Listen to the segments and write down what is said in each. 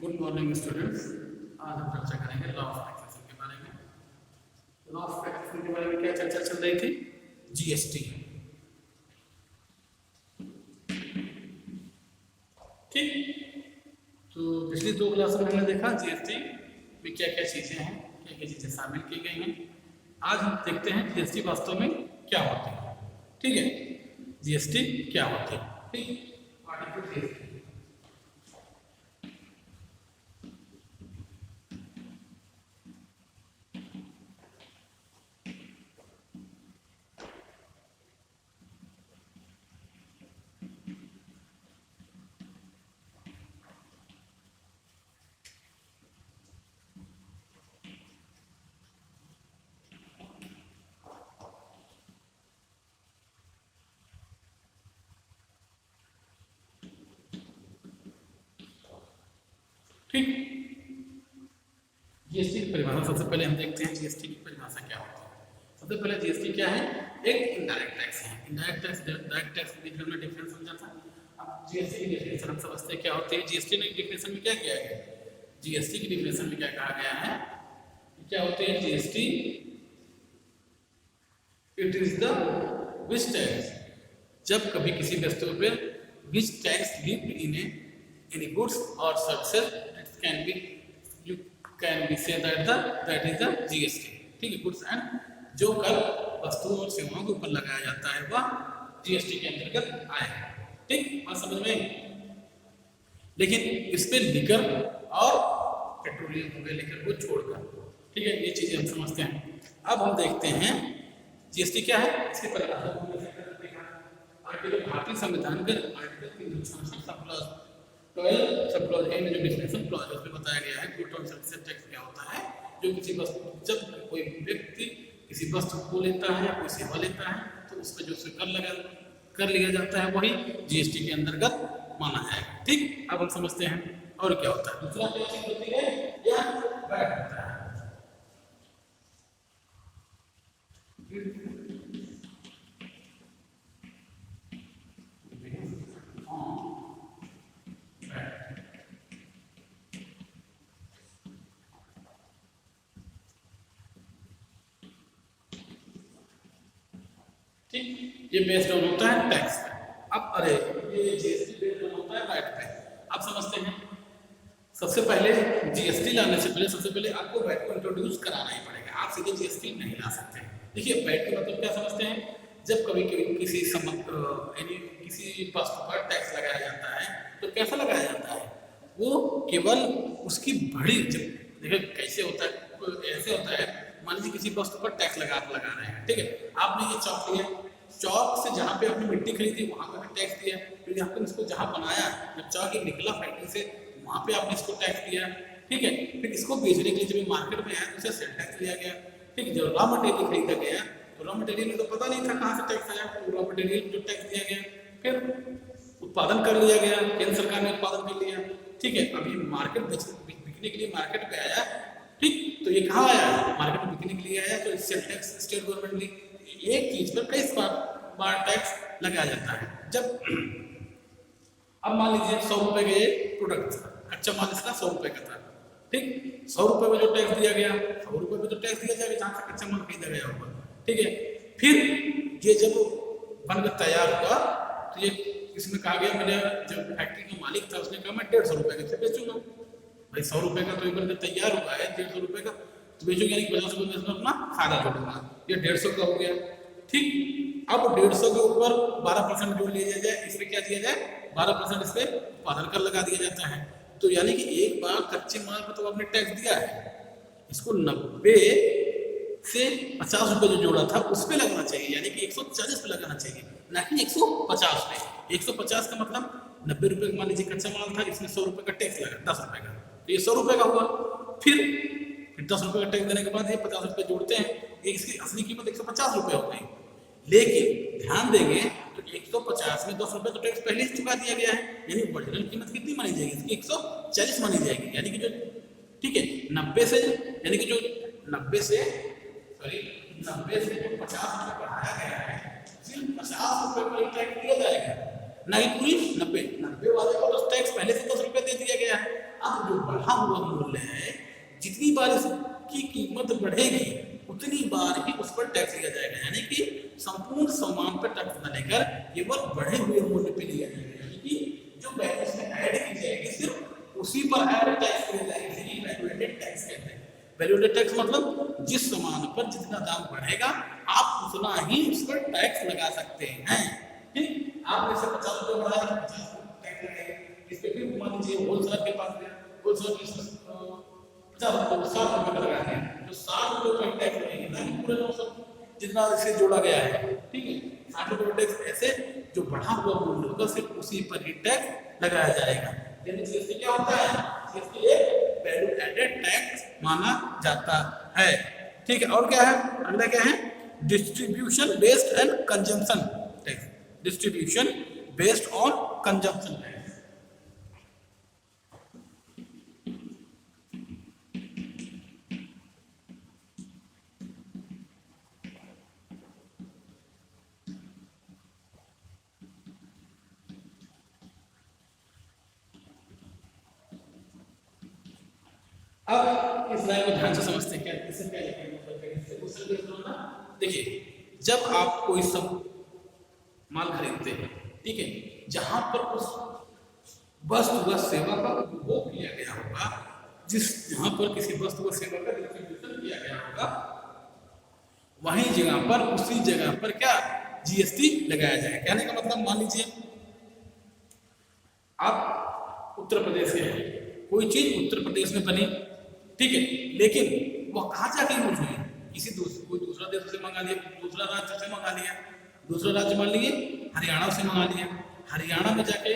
Good morning students. आज हम चर्चा करेंगे लॉ ऑफ टैक्सेशन के बारे में। लॉ ऑफ टैक्सेशन के बारे में क्या चर्चा चल रही थी? जीएसटी। ठीक, तो पिछली दो क्लास में हमने देखा जीएसटी में क्या क्या चीजें हैं, क्या क्या चीजें शामिल की गई हैं। आज हम देखते हैं जीएसटी वास्तव में क्या होती है। ठीक है, जीएसटी क्या होती है। ठीक, आर्टिकल जीएसटी। ठीक, जीएसटी की परिभाषा सबसे पहले हम देखते हैं जीएसटी की परिभाषा क्या होती है। सबसे पहले जीएसटी क्या है? एक इनडायरेक्ट टैक्स है। इनडायरेक्ट टैक्स डायरेक्ट टैक्स के बीच में डिफरेंस समझा था। अब जीएसटी की डेफिनेशन हम समझते हैं क्या होती है। जीएसटी ने डिफिनेशन में क्या किया है? जीएसटी की डिफिनेशन में क्या कहा गया है? क्या होते हैं GST? It is the which tax, जब कभी किसी वस्तु पर which tax levied in any goods और services can be can be say that is the GST. ठीक है, गुड्स एंड जो कर वस्तुओं और सेवाओं के ऊपर लगाया जाता है वह जीएसटी के अंतर्गत आएगा। ठीक, बात समझ में। लेकिन इस पे लिकर और पेट्रोलियम हो गए, लेकर को छोड़कर। ठीक है, ये चीजें हम समझते हैं। अब हम देखते हैं जीएसटी क्या है, इसकी परिभाषा आर्टिकल भारतीय संविधान के आर्टिकल 12 सब क्लॉज ए में जो डिफिनेशन क्लॉज है उसमें बताया गया है गुड और सर्विसेज टैक्स क्या होता है। जो किसी वस्तु, जब कोई व्यक्ति किसी वस्तु को लेता है या कोई सेवा लेता है तो उसका जो कर लिया जाता है वही जीएसटी के अंतर्गत माना जाएगा। ठीक, अब हम समझते हैं और क्या होता है। दूसरा क्या चीज होती है? या वैट होता है। ठीक, ये बेस्ड ऑन होता है टैक्स पे। अब अरे ये जीएसटी बेस्ड ऑन होता है वैट पे। अब समझते हैं। सबसे पहले जीएसटी लाने से पहले सबसे पहले आपको वैट को इंट्रोड्यूस कराना ही पड़ेगा। आप सीधे जीएसटी नहीं ला सकते। देखिए, वैट का मतलब क्या समझते हैं? जब कभी किसी किसी वस्तु पर टैक्स लगाया जाता है तो कैसा लगाया जाता है? वो केवल उसकी बड़ी, जब देखिए कैसे होता है, ऐसे होता है। मान लीजिए किसी वस्तु पर टैक्स लगा रहे हैं। ठीक है, आपने ये चौक लिया, चौक से जहाँ पे आपने मिट्टी खरीदी वहाँ पे भी टैक्स दिया। फिर आपने इसको जहाँ बनाया, जब चौक ये निकला फैक्ट्री से, वहाँ पे आपने इसको टैक्स दिया। ठीक है, फिर इसको बेचने के लिए जब मार्केट में आया तो उसे सेल टैक्स लिया गया। ठीक है, जब रॉ मटेरियल खरीदा गया तो रॉ मटेरियल में तो पता नहीं था कहाँ से टैक्स आया, तो रॉ मटेरियल जो टैक्स दिया गया। फिर उत्पादन कर लिया गया, केंद्र सरकार ने उत्पादन कर लिया। ठीक है, अभी मार्केट बिकने के लिए मार्केट पे आया। ठीक, तो ये कहाँ आया? मार्केट में बिकने के लिए आया, तो सेल टैक्स स्टेट गवर्नमेंट ने एक चीज पर कई बार टैक्स लगाया जाता है। जब अब मान लीजिए 100 रुपए का ये प्रोडक्ट था, कच्चा माल इसका 100 रुपए का था। ठीक, 100 रुपए में जो टैक्स दिया गया, 100 रुपए में तो टैक्स दिया जाएगा जहाँ से कच्चा माल खरीदा गया होगा। ठीक है, फिर ये जब बनकर तैयार हुआ तो ये इसमें कहा गया, मेरे जब फैक्ट्री का मालिक था उसने कहा मैं 150 रुपए का बेचूंगा। भाई 100 रुपए का तो एक बार तैयार हुआ है, 150 रुपए का तो बेचूंगा, यानी 50 रुपए में अपना फायदा जोड़ूंगा। ये 150 का हो गया। ठीक, अब 150 के ऊपर 12% जोड़ लिया जाए, इसमें क्या दिया जाए? 12% इस पर उत्पादन कर लगा दिया जाता है। तो यानी कि एक बार कच्चे माल पर तो आपने टैक्स दिया है, इसको 90 से 50 रुपए जो जोड़ा था उस पर लगना चाहिए, यानी कि 140 पे लगाना चाहिए, ना कि 150 पे। 150 का मतलब 90 रुपए मान लीजिए कच्चा माल था, इसमें 100 रुपए का टैक्स लगा, 10 रुपए का, तो ये 100 रुपए का हुआ। फिर 10 रुपए का टैक्स देने के बाद ये 50 रुपए जोड़ते हैं, इसकी असली कीमत 150 रुपए हो गई। लेकिन ध्यान देंगे तो 150 में 10 रुपए तो टैक्स पहले ही चुका दिया गया है, यानी ओरिजिनल कीमत कितनी मानी जाएगी? इसकी 140 मानी जाएगी। यानी कि जो, ठीक है, 90 से, यानी कि जो 90 से 50 रुपए बढ़ाया गया है, सिर्फ 50 रुपए पर टैक्स दिया जाएगा, ना कि पूरी 90 वाले को टैक्स पहले से 10 रुपए दे दिया गया है। अब जो बढ़ा हुआ मूल्य है, जितनी बार इसकी कीमत बढ़ेगी उतनी बार ही उस पर टैक्स लिया जाएगा, यानी कि संपूर्ण सामान पर टैक्स न लेकर केवल बढ़े हुए मूल्य पर लिया जाएगा, यानी कि जो वैल्यू इसमें ऐड की जाएगी सिर्फ उसी पर ऐड टैक्स लिया जाएगा, इसी वैल्यूएटेड टैक्स कहते हैं। वैल्यूएटेड टैक्स मतलब जिस सामान पर जितना दाम बढ़ेगा आप उतना ही उस पर टैक्स लगा सकते हैं। ठीक, आप जैसे 50 रुपये बढ़ाया तो 50 टैक्स लगेगा, इस पे फिर मान लीजिए होलसेलर के पास गया, होलसेलर की 60 रुपये का लगा दिया तो 60 रुपये का टैक्स लगेगा, ना पूरे 900 जितना इसे जोड़ा गया है। ठीक है, 60 रुपये टैक्स ऐसे जो बढ़ा हुआ मूल्य होगा सिर्फ उसी पर ही टैक्स लगाया जाएगा। यानी जीएसटी क्या होता है? जीएसटी एक वैल्यू एडेड टैक्स माना जाता है। ठीक है, और क्या है अगला, क्या है? Distribution based and consumption tax. Distribution based on consumption tax. अब इस लाइन को ध्यान से समझते हैं, क्या इससे क्या लिखा है। देखिए, जब आप कोई सब माल खरीदते हैं, ठीक है, जहां पर उस वस्तु व सेवा का उपभोग किया गया होगा, जहां पर किसी वस्तु व सेवा का डिस्ट्रीब्यूशन किया गया होगा, वही जगह पर उसी जगह पर क्या जीएसटी लगाया जाए। कहने का मतलब, मान लीजिए आप उत्तर प्रदेश के हैं, कोई चीज उत्तर प्रदेश में बनी, ठीक है, लेकिन वह कहाँ जाके यूज हुई? कोई दूसरा देश से मंगा लिया, दूसरा राज्य से मंगा लिया, दूसरा राज्य मान लिए हरियाणा से मंगा लिया, हरियाणा में जाके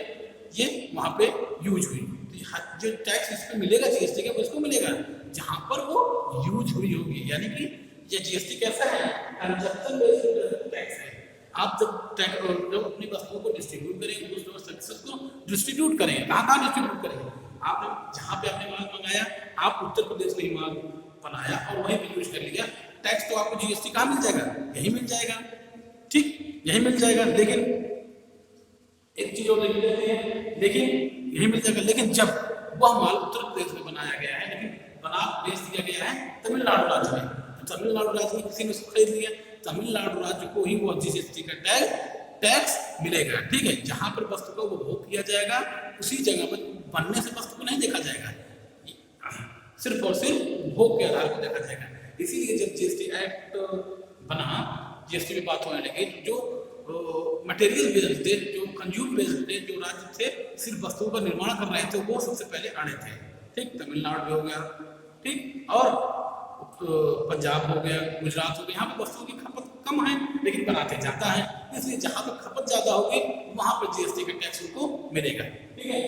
ये वहाँ पे यूज हुई, तो जो टैक्स इस पर मिलेगा जीएसटी का, उसको मिलेगा जहाँ पर वो यूज हुई होगी। यानी कि ये जीएसटी कैसा है? कंजप्शन बेस्ड टैक्स है। आप जब अपनी वस्तुओं को डिस्ट्रीब्यूट करेंगे, दूसरे सर्विसेज को डिस्ट्रीब्यूट करेंगे, कहाँ डिस्ट्रीब्यूट करेंगे? आपने जहाँ पे आपने माल मंगाया, आप उत्तर प्रदेश में ही माल बनाया और वहीं पे यूज कर लिया, टैक्स तो आपको जीएसटी कहाँ मिल जाएगा? यही मिल जाएगा। ठीक, यही मिल जाएगा। लेकिन एक चीज और देख लेते हैं, लेकिन यही मिल जाएगा, लेकिन जब वह माल उत्तर प्रदेश में बनाया गया है लेकिन बना बेच दिया गया है तमिलनाडु राज्य में, तो तमिलनाडु राज्य में किसी ने उसको खरीद लिया, तमिलनाडु राज्य को ही वो जीएसटी का टैक्स मिलेगा। ठीक है, जहां पर वस्तु का उपभोग किया जाएगा उसी जगह पर बनने से वस्तु को नहीं देखा जाएगा, सिर्फ और सिर्फ उपभोग के आधार पर देखा जाएगा। इसीलिए जब जीएसटी एक्ट बना, जीएसटी में बात होने लगी, जो मटेरियल बेस्ड थे, जो कंज्यूम बेस्ड थे, जो राज्य थे सिर्फ वस्तुओं का निर्माण कर रहे थे, वो सबसे पहले आने थे। ठीक, तमिलनाडु हो गया, ठीक, और पंजाब हो गया, गुजरात हो गया, यहाँ पर वस्तुओं की खपत कम है लेकिन बनाते जाता है, इसलिए जहाँ पर खपत ज्यादा होगी वहां पर जीएसटी का टैक्स उनको मिलेगा। ठीक है,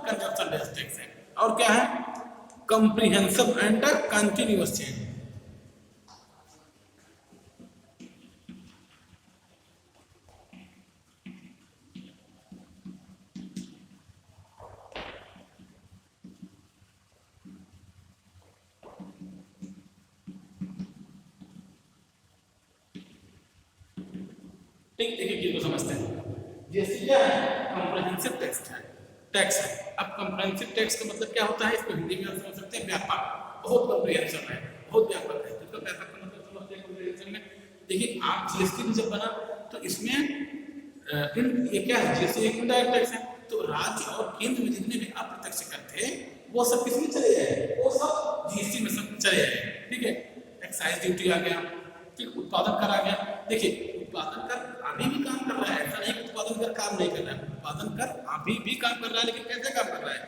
कंजप्शन बेस्ड टैक्स है। और क्या है? Comprehensive and continuous change. ठीक, देखिए चीज को समझते हैं। जीएसटी क्या है? कॉम्प्रिहेंसिव टैक्स है। अब कॉम्प्रिहेंसिव टैक्स का मतलब क्या होता है? इसको हिंदी में आप समझ सकते हैं, व्यापक, बहुत कॉम्प्रिहेंसिव है, बहुत व्यापक है। इसका व्यापक का मतलब समझते हैं कॉम्प्रिहेंसिव में। देखिए, आप जीएसटी जब बना तो इसमें ये क्या है? जीएसटी एक इनडायरेक्ट टैक्स है, तो राज्य और केंद्र में जितने भी अप्रत्यक्ष कर थे वो सब किसमें चले जाए? वो सब जीएसटी में सब चले जाए। ठीक है, एक्साइज ड्यूटी आ गया, ठीक, उत्पादन कर आ गया। देखिए, उत्पादन कर अभी भी काम कर रहा है, ऐसा नहीं उत्पादन कर काम नहीं कर रहा है, उत्पादन कर अभी भी काम कर रहा है, लेकिन कैसे काम कर रहा है?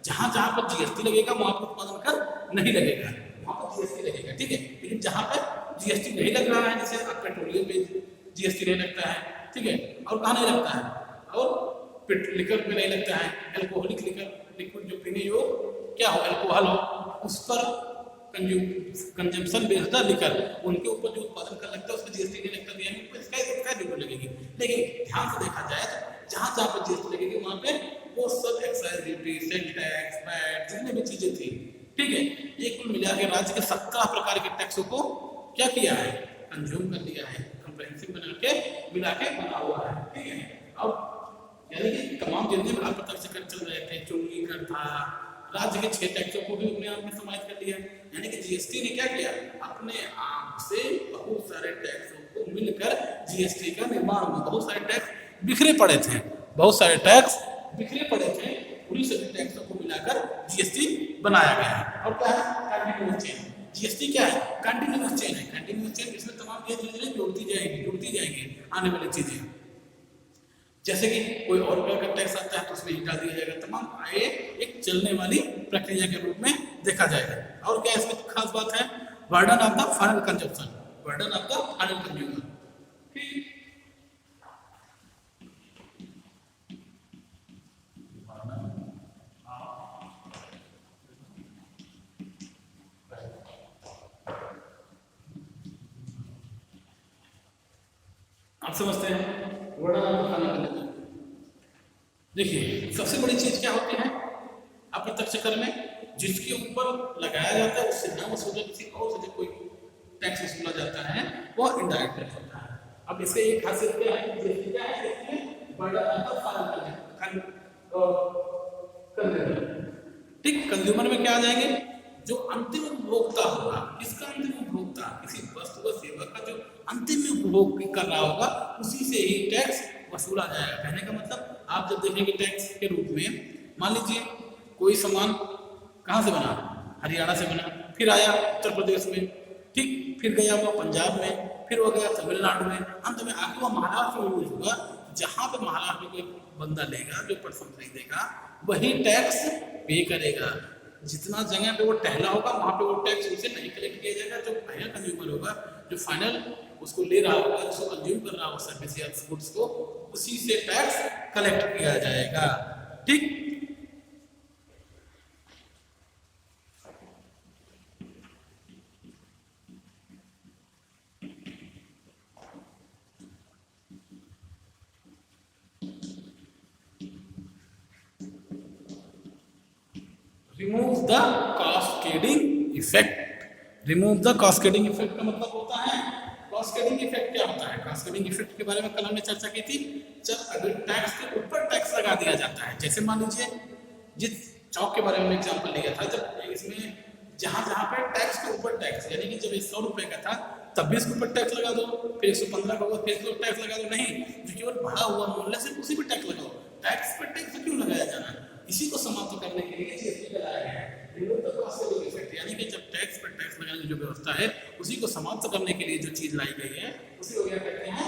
जहां जहां पर जीएसटी लगेगा वहां पर उत्पादन कर नहीं लगेगा, वहां पर जीएसटी लगेगा। ठीक है, लेकिन जहां पर जीएसटी नहीं लग रहा है, जैसे आप पेट्रोलियम पे जीएसटी नहीं लगता है, ठीक है, और कहाँ नहीं लगता है? और लिकर पे नहीं लगता है, एल्कोहलिक लिक्विड जो पीने योग्य क्या हो, एल्कोहल हो, उस पर कंजम्पशन बेस्ड लिकर उनके ऊपर जो उत्पादन कर लगता है उसमें जीएसटी नहीं लगता, यानी इसका ड्यूटी लगेगी। लेकिन ध्यान से देखा जाए तो जहां जहां पर जीएसटी लगेगी वहां पे वो सब excise duty, sale tax, VAT, जितने भी चीजें थी, ठीक है, ये कुल मिला के राज्य के 17 प्रकार के टैक्सों को क्या किया है? कंज्यूम कर लिया है, कंप्रेहेंसिव बना के मिला के बना हुआ है। ठीक है, अब यानी कि तमाम जितने भी अप्रत्यक्ष कर चल रहे थे, चुंगी कर था, राज्य के 6 टैक्सों को भी अपने आप में समाहित कर लिया। यानी कि जीएसटी ने क्या किया, अपने आप से बहुत सारे टैक्सों को मिलकर जीएसटी का निर्माण हुआ। बहुत सारे टैक्स बिखरे पड़े थे, बहुत सारे टैक्स बिखरे पड़े थे, उन्हीं सभी टैक्सों को मिलाकर जीएसटी बनाया गया है। और क्या है, कंटिन्यूअस चेन। जीएसटी क्या है, कंटिन्यूअस चेन है। कंटिन्यूअस चेन इसमें तमाम चीजें जुड़ती जाएंगी आने वाली चीजें। जैसे कि कोई और प्रकार का टैक्स आता है तो उसमें डाल दिया जाएगा, तमाम ये एक चलने वाली प्रक्रिया के रूप में देखा जाएगा। और क्या इसमें खास बात है, burden of the final consumption, burden of the final consumer. आप समझते हैं, burden of the final consumer. देखिए सबसे बड़ी चीज क्या होती है अप्रत्यक्ष कर में, जिसके ऊपर लगाया जाता है उससे ना वसूला किसी और से कोई टैक्स वसूला जाता है वो इंडायरेक्ट टैक्स होता है। अब इसके एक खासियत क्या है, जैसे क्या है इसमें burden of the final consumer. ठीक, कंज्यूमर में क्या आ जाएंगे, जो अंतिम उपभोक्ता होगा, किसका अंतिम उपभोक्ता, किसी वस्तु व सेवा का जो अंतिम उपभोग कर रहा होगा उसी से ही टैक्स वसूला जाएगा। कहने का मतलब आप जब देखेंगे टैक्स के रूप में, मान लीजिए कोई सामान कहाँ से बना, हरियाणा से बना, फिर आया उत्तर प्रदेश में, ठीक, फिर गया वो पंजाब में, फिर वो गया तमिलनाडु में, अंत में आके वो महाराष्ट्र में यूज हुआ। जहाँ पे महाराष्ट्र में कोई बंदा लेगा, जो पर्सन खरीदेगा वही टैक्स पे करेगा। जितना जगह पे वो टहला होगा वहाँ पे वो टैक्स उसे नहीं कलेक्ट किया जाएगा। जो फाइनल कंज्यूमर होगा, जो फाइनल उसको ले रहा होगा, जिसको कंज्यूम कर रहा होगा सर्विस या गुड्स को, उसी से टैक्स कलेक्ट किया जाएगा। ठीक, remove the cascading effect. Remove the cascading effect का मतलब होता है, कास्केडिंग इफेक्ट क्या होता है, कास्केडिंग इफेक्ट के बारे में कल हमने चर्चा की थी। जब अगर टैक्स के ऊपर टैक्स लगा दिया जाता है, जैसे मान लीजिए जिस चौक के बारे में एग्जांपल लिया था, जब इसमें जहां जहां पे टैक्स के ऊपर टैक्स, यानी कि जब 100 रुपए का था तब भी इसके ऊपर टैक्स लगा दो, फिर 115 का होगा फिर इसके ऊपर टैक्स लगा दो, नहीं, जो केवल बढ़ा हुआ मूल्य से उसी पर टैक्स लगाओ। टैक्स पर टैक्स क्यों लगाया जाना, इसी को समाप्त करने के लिए जीएसटी लाया गया है। यानी कि जब टैक्स पर टैक्स लगाने की जो व्यवस्था है उसी को समाप्त करने के लिए जो चीज लाई गई है उसी को क्या कहते हैं,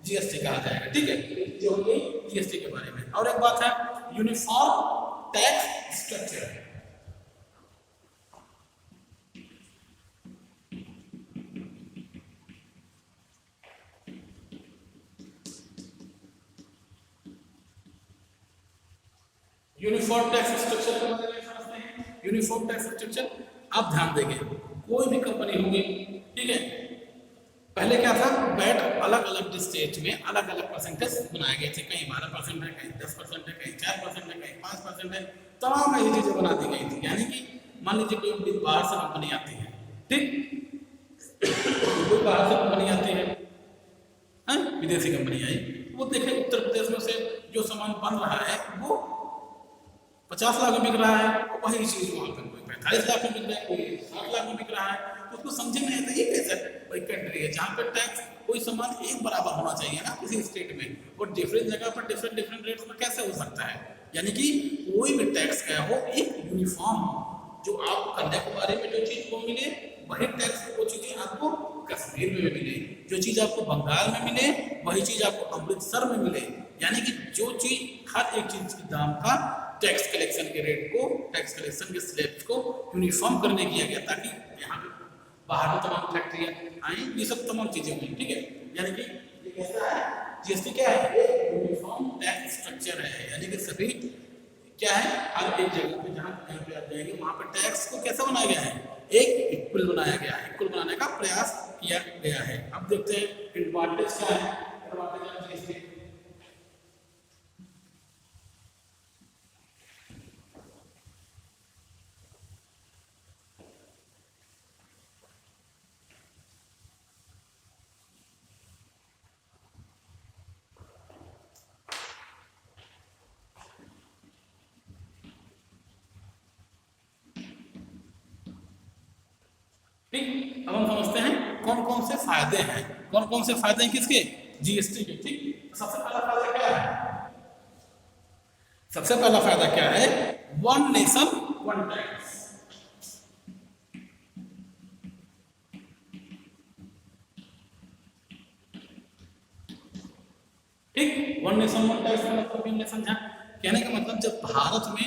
जीएसटी कहा जाएगा। ठीक है, जो होगी जीएसटी के बारे में। और एक बात है, uniform tax structure. Uniform tax structure के बारे में समझते हैं। यूनिफॉर्म टैक्स स्ट्रक्चर, आप ध्यान देंगे कोई भी कंपनी होगी, ठीक है, पहले क्या था, वैट अलग अलग स्टेट में अलग अलग परसेंटेज बनाए गए थे, कहीं 12% है, कहीं 10% है, कहीं 4% है, कहीं 5% है, तमाम ऐसी चीजें बना दी गई थी। यानी कि मान लीजिए कोई बाहर से कंपनी आती है, ठीक, कोई बाहर से कंपनी आती है, विदेशी कंपनी आई, वो देखे उत्तर प्रदेश में से जो सामान बन रहा है वो 50 लाख में बिक रहा है, वही चीज वहां पर कोई 45 लाख में बिक रहा है, कोई 60 लाख में बिक रहा है, तो उसको समझे नहीं आता ये कैसे भाई कंट्री है जहाँ पर टैक्स कोई सामान एक बराबर होना चाहिए ना किसी स्टेट में, और डिफरेंट जगह पर डिफरेंट रेट्स में कैसे हो सकता है। यानी कि कोई भी टैक्स क्या हो एक यूनिफॉर्म, जो आपको कन्याकुमारी में जो चीज को मिले वही टैक्स वो चीजें आपको कश्मीर में मिले, जो चीज आपको बंगाल में मिले वही चीज आपको अमृतसर में मिले। यानी कि जो चीज हर एक चीज के दाम का टैक्स कलेक्शन के रेट को, टैक्स कलेक्शन के स्लैब्स को यूनिफॉर्म करने किया गया, ताकि यहाँ पे बाहर में तमाम फैक्ट्रियाँ आई, ये सब तमाम चीजें हुई। ठीक है, यानी कि ये कैसा है, जीएसटी क्या है, एक यूनिफॉर्म टैक्स स्ट्रक्चर है। यानी कि सभी क्या है, हर एक जगह पे जहाँ पे आप जाएंगे वहाँ पर टैक्स को कैसा बनाया गया है, एक इक्वल बनाया गया है, इक्वल बनाने का प्रयास किया गया है। अब देखते हैं एडवांटेज क्या है, एडवांटेज ऑफ जीएसटी। ठीक, अब हम समझते हैं कौन कौन से फायदे हैं, कौन कौन से फायदे हैं किसके, जीएसटी के। ठीक, सबसे पहला फायदा क्या है, सबसे पहला फायदा क्या है, वन नेशन वन टैक्स। ठीक, वन नेशन वन टैक्स का मतलब भी हमने समझा, कहने का मतलब जब भारत में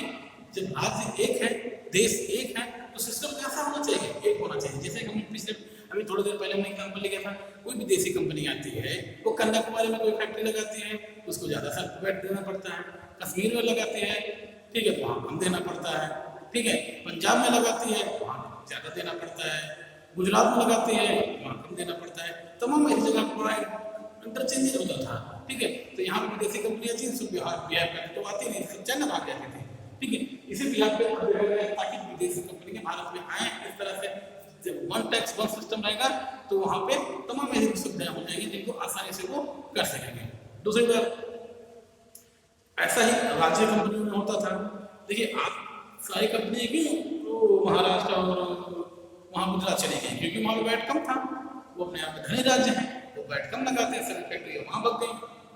जब राज्य एक है, देश एक है, तो सिस्टम कैसा होना चाहिए, एक होना चाहिए। जैसे हम पिछले अभी थोड़ी देर पहले हमने एग्जाम्पल लिया था, कोई विदेशी कंपनी आती है, वो कन्याकुमारी में कोई फैक्ट्री लगाती है तो उसको ज़्यादा सर्टिफिकेट देना पड़ता है, कश्मीर में लगाती है, ठीक है, तो वहाँ कम देना पड़ता है, ठीक है, पंजाब में लगाती है वहाँ ज़्यादा देना पड़ता है, गुजरात में लगाती है वहाँ कम देना पड़ता है, तमाम ऐसी जगह पर बड़ा इंटरचेंज होता था। ठीक है, तो यहाँ पर विदेशी कंपनियाँ थी, उसको बिहार तो आती नहीं, सब चाइना भाग जाती थी। ठीक है, इसी बिहार पे ताकि विदेशी कंपनियां भारत में आए, इस तरह से जब वन टैक्स वन सिस्टम रहेगा तो वहाँ पे तमाम ऐसी सुविधाएं हो जाएंगी जिनको आसानी से वो कर सकेंगे। दूसरी बात ऐसा ही राज्य कंपनियों में होता था। देखिए आप सारी कंपनियां क्यों तो महाराष्ट्र और वहाँ गुजरात चली गई, क्योंकि वहाँ पे वैट कम था, वो अपने आप में धनी राज्य है, वो वैट कम लगाते हैं, सभी फैक्ट्री वहाँ भग गई।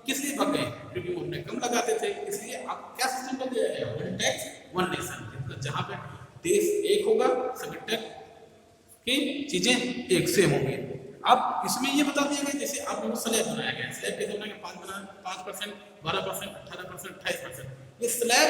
किस लिए भग गए, क्योंकि वो अपने कम लगाते थे। इसलिए आप क्या सिस्टम कर दिया है, वन टैक्स वन नेशन, मतलब जहाँ पे देश एक होगा सभी टैक्स की चीजें एक सेम होंगी। अब इसमें ये बता दिया गया, जैसे आप स्लैब बनाया गया, स्लैब कैसे बनाया गया, 5%, 12%, 18%, 28%, ये स्लैब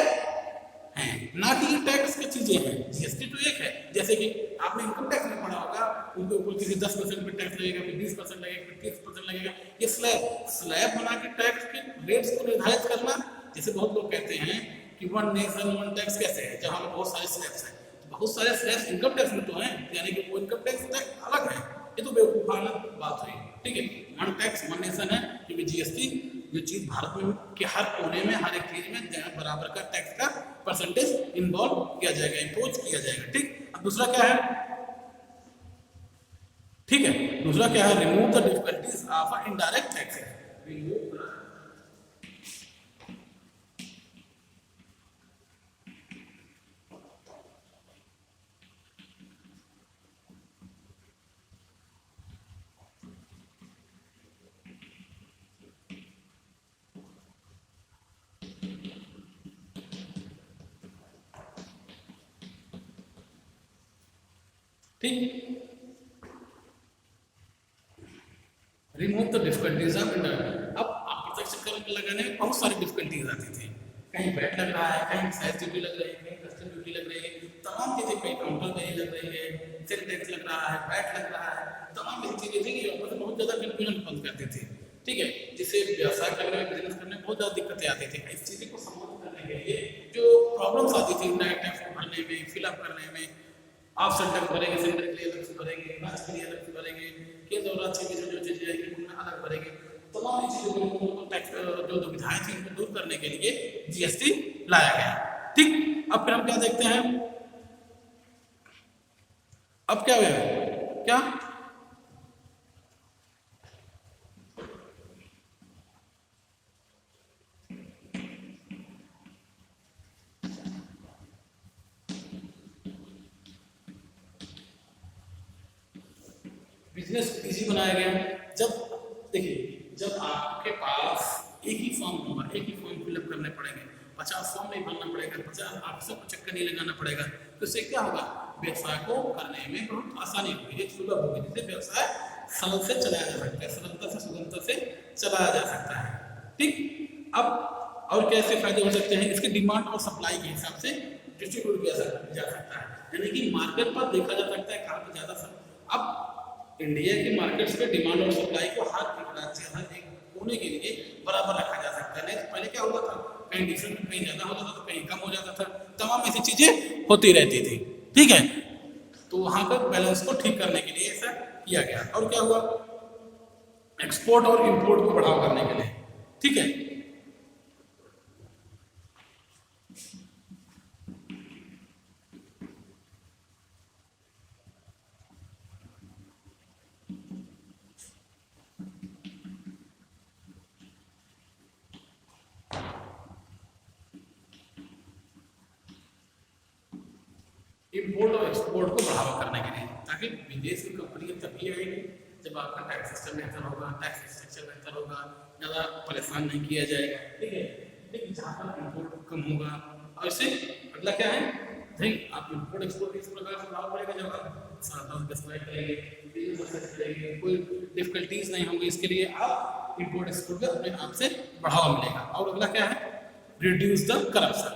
हैं, ना कि ये टैक्स की चीजें हैं। जीएसटी तो एक है, जैसे कि आपने इनकम टैक्स में पढ़ा होगा, उनके ऊपर किसी 10% पे टैक्स लगेगा, फिर 20% लगेगा, फिर 30% लगेगा। ये स्लैब बना के टैक्स के रेट्स को निर्धारित करना, जैसे बहुत लोग कहते हैं कि वन नेशन वन टैक्स कैसे है, जहाँ पे बहुत सारे स्लैब्स हैं, तो बहुत सारे स्लैब्स इनकम टैक्स में तो हैं, यानी कि वो इनकम टैक्स अलग है, ये तो बेवकूफाना बात हुई। ठीक है, वन टैक्स वन नेशन है, क्योंकि जीएसटी जो चीज भारत में के हर कोने में हर एक चीज में बराबर का टैक्स का परसेंटेज इन्वॉल्व किया जाएगा, इम्पोज किया जाएगा। ठीक, अब दूसरा क्या है, ठीक है, दूसरा क्या है, remove the difficulties of indirect taxes, remove ठीक, remove the difficulties of internet. अब अप्रत्यक्ष कर लगाने में बहुत सारी डिफिकल्टीज आती थी, कहीं वैट लग रहा है, कहीं एक्साइज ड्यूटी लग रही है, कहीं कस्टम ड्यूटी लग रही है, तमाम चीजें, कहीं काउंटर वैल्यू लग रही है, सेल टैक्स लग रहा है, वैट लग रहा है, तमाम ऐसी चीजें थी कि मतलब बहुत ज्यादा कंफ्यूजन उत्पन्न करती थी। ठीक है, जिससे व्यवसाय करने में, बिजनेस करने में बहुत ज्यादा दिक्कतें आती थी। इस चीजें को समाप्त करने के लिए जो प्रॉब्लम्स आती थी डायरेक्ट टैक्स को भरने में, फिलअप करने में, आप सेंटर भरेंगे, सेंटर के लिए अलग से भरेंगे, राज्य के लिए अलग से भरेंगे, केंद्र और राज्य की जो चीजें आएंगी उनमें अलग भरेंगे, तमाम चीजों को टैक्स जो दुविधाएं थी उनको दूर करने के लिए जीएसटी लाया गया। ठीक, अब फिर हम क्या देखते हैं, अब क्या हुआ, क्या बिजनेस इजी बनाया गया। जब देखिए, जब आपके पास एक ही फॉर्म होगा, एक ही फॉर्म फिलअप करने पड़ेंगे, 50 फॉर्म नहीं भरना पड़ेगा, 50 आप सबको चक्कर नहीं लगाना पड़ेगा, तो इससे क्या होगा, व्यवसाय को करने में बहुत आसानी होगी, एक सुलभ होगी, जिससे व्यवसाय सरल से चलाया जा सकता है, सरलता से सुगमता से चलाया जा सकता है। ठीक, अब और कैसे फायदे हो सकते हैं, इसके डिमांड और सप्लाई के हिसाब से डिस्ट्रीब्यूट किया जा सकता है, यानी कि मार्केट पर देखा जा सकता है कहाँ पर ज्यादा। अब इंडिया के मार्केट्स पे डिमांड और सप्लाई को हर एक राज्य, हर एक कोने के लिए बराबर रखा जा सकता है। नहीं तो पहले क्या होता था, कहीं डिफरेंट, कहीं ज्यादा हो जाता था, कहीं कम हो जाता था, तमाम ऐसी चीजें होती रहती थी। ठीक है, तो वहां पर बैलेंस को ठीक करने के लिए ऐसा किया गया। और क्या हुआ, एक्सपोर्ट और इंपोर्ट को बढ़ावा करने के लिए। ठीक है, इंपोर्ट और एक्सपोर्ट को बढ़ावा करने के लिए, ताकि विदेश की कंपनियां तभी आएंगी जब आपका टैक्स सिस्टम बेहतर होगा, टैक्स स्ट्रक्चर बेहतर होगा, ज़्यादा परेशान नहीं किया जाएगा, ठीक है। लेकिन जहाँ पर इंपोर्ट कम होगा, और इससे अगला क्या है भाई, आप इंपोर्ट एक्सपोर्ट इस प्रकार से बढ़ावा पड़ेगा जब आप करेंगे, कोई डिफिकल्टीज नहीं होंगी, इसके लिए आप इंपोर्ट एक्सपोर्ट का अपने आप से बढ़ावा मिलेगा। और अगला क्या है, रिड्यूस द करप्शन,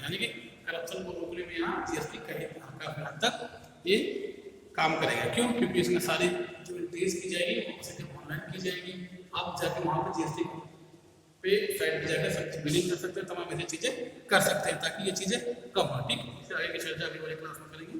यानी कि करप्शन को रोकने में यहाँ जीएसटी काफी हद तक ये काम करेगा। क्यों? क्योंकि इसमें सारी जो एंट्रीज की जाएगी वो ऑनलाइन की जाएगी, आप जाके वहाँ पर जीएसटी पे साइट पे जाकर सब बिलिंग कर सकते हैं, तमाम ऐसी चीजें कर सकते हैं ताकि ये चीजें कम हो। ठीक है, इससे आगे की चर्चा अभी वाले क्लास में करेंगे।